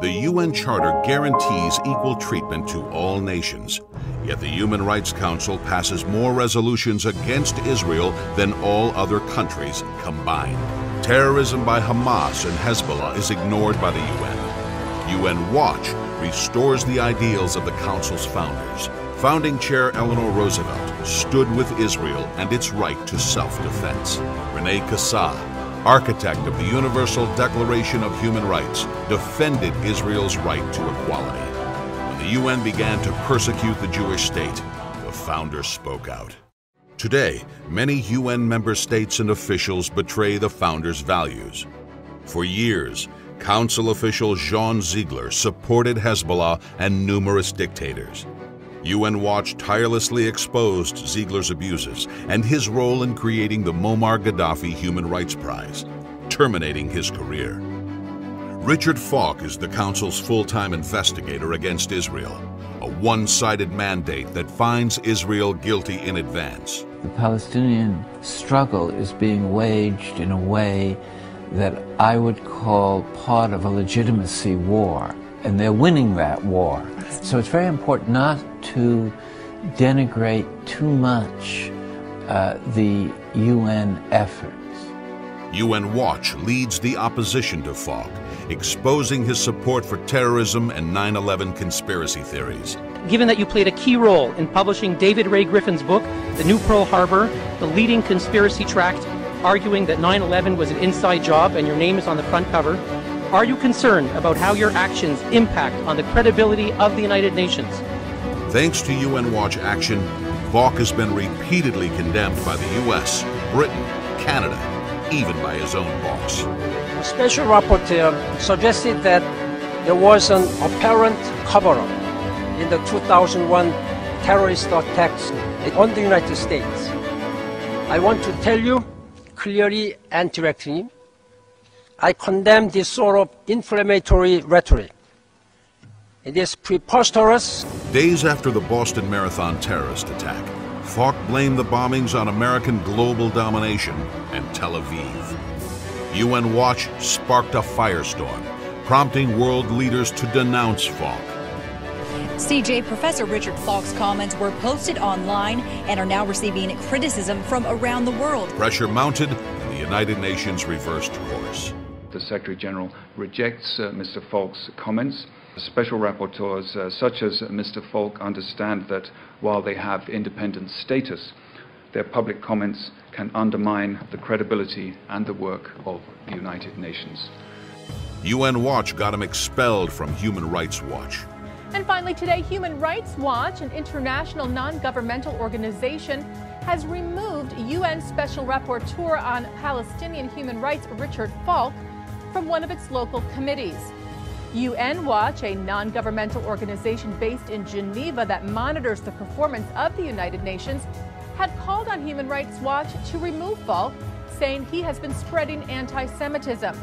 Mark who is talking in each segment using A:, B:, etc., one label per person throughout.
A: The UN Charter guarantees equal treatment to all nations, yet the Human Rights Council passes more resolutions against Israel than all other countries combined. Terrorism by Hamas and Hezbollah is ignored by the UN. UN Watch restores the ideals of the Council's founders. Founding Chair Eleanor Roosevelt stood with Israel and its right to self-defense. Rene Cassatt, architect of the Universal Declaration of Human Rights, defended Israel's right to equality. When the UN began to persecute the Jewish state, the founders spoke out. Today, many UN member states and officials betray the founders' values. For years, Council official Jean Ziegler supported Hezbollah and numerous dictators. UN Watch tirelessly exposed Ziegler's abuses and his role in creating the Muammar Gaddafi Human Rights Prize, terminating his career. Richard Falk is the Council's full-time investigator against Israel, a one-sided mandate that finds Israel guilty in advance.
B: The Palestinian struggle is being waged in a way that I would call part of a legitimacy war, and they're winning that war. So it's very important not to denigrate too much the UN efforts.
A: UN Watch leads the opposition to Falk, exposing his support for terrorism and 9/11 conspiracy theories.
C: Given that you played a key role in publishing David Ray Griffin's book, The New Pearl Harbor, the leading conspiracy tract arguing that 9/11 was an inside job and your name is on the front cover, are you concerned about how your actions impact on the credibility of the United Nations?
A: Thanks to UN Watch action, Falk has been repeatedly condemned by the US, Britain, Canada, even by his own boss.
D: The special rapporteur suggested that there was an apparent cover-up in the 2001 terrorist attacks on the United States. I want to tell you clearly and directly, I condemn this sort of inflammatory rhetoric. It is preposterous.
A: Days after the Boston Marathon terrorist attack, Falk blamed the bombings on American global domination and Tel Aviv. UN Watch sparked a firestorm, prompting world leaders to denounce Falk.
E: CJ, Professor Richard Falk's comments were posted online and are now receiving criticism from around the world.
A: Pressure mounted, and the United Nations reversed course.
F: The Secretary General rejects Mr. Falk's comments. Special rapporteurs such as Mr. Falk understand that while they have independent status, their public comments can undermine the credibility and the work of the United Nations.
A: UN Watch got him expelled from Human Rights Watch.
G: And finally today, Human Rights Watch, an international non-governmental organization, has removed UN Special Rapporteur on Palestinian human rights Richard Falk from one of its local committees. UN Watch, a non-governmental organization based in Geneva that monitors the performance of the United Nations, had called on Human Rights Watch to remove Falk, saying he has been spreading anti-Semitism.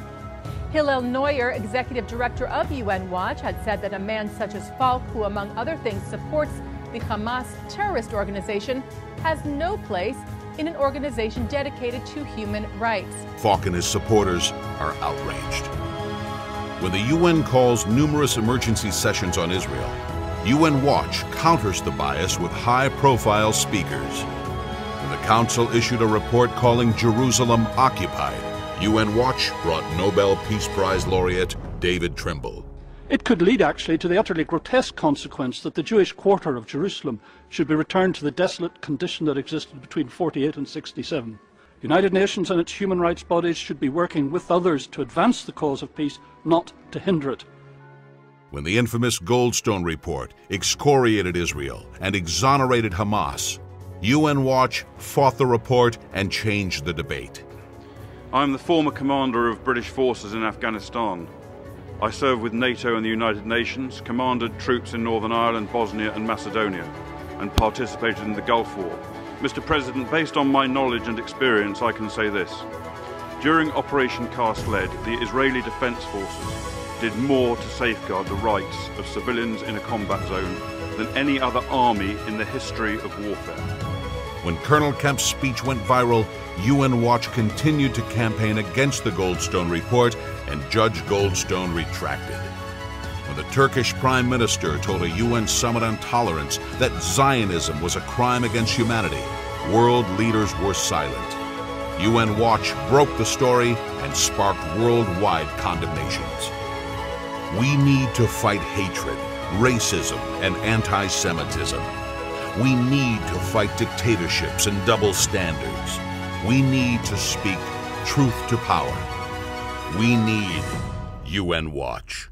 G: Hillel Neuer, executive director of UN Watch, had said that a man such as Falk, who among other things supports the Hamas terrorist organization, has no place in an organization dedicated to human rights.
A: Falk and his supporters are outraged. When the UN calls numerous emergency sessions on Israel, UN Watch counters the bias with high-profile speakers. When the Council issued a report calling Jerusalem occupied, UN Watch brought Nobel Peace Prize laureate David Trimble.
H: It could lead actually to the utterly grotesque consequence that the Jewish quarter of Jerusalem should be returned to the desolate condition that existed between 48 and 67. The United Nations and its human rights bodies should be working with others to advance the cause of peace, not to hinder it.
A: When the infamous Goldstone report excoriated Israel and exonerated Hamas, UN Watch fought the report and changed the debate.
I: I am the former commander of British forces in Afghanistan. I served with NATO and the United Nations, commanded troops in Northern Ireland, Bosnia and Macedonia, and participated in the Gulf War. Mr. President, based on my knowledge and experience, I can say this. During Operation Cast Lead, the Israeli Defense Forces did more to safeguard the rights of civilians in a combat zone than any other army in the history of warfare.
A: When Colonel Kemp's speech went viral, UN Watch continued to campaign against the Goldstone report, and Judge Goldstone retracted. When the Turkish Prime Minister told a UN summit on tolerance that Zionism was a crime against humanity, world leaders were silent. UN Watch broke the story and sparked worldwide condemnations. We need to fight hatred, racism, and anti-Semitism. We need to fight dictatorships and double standards. We need to speak truth to power. We need UN Watch.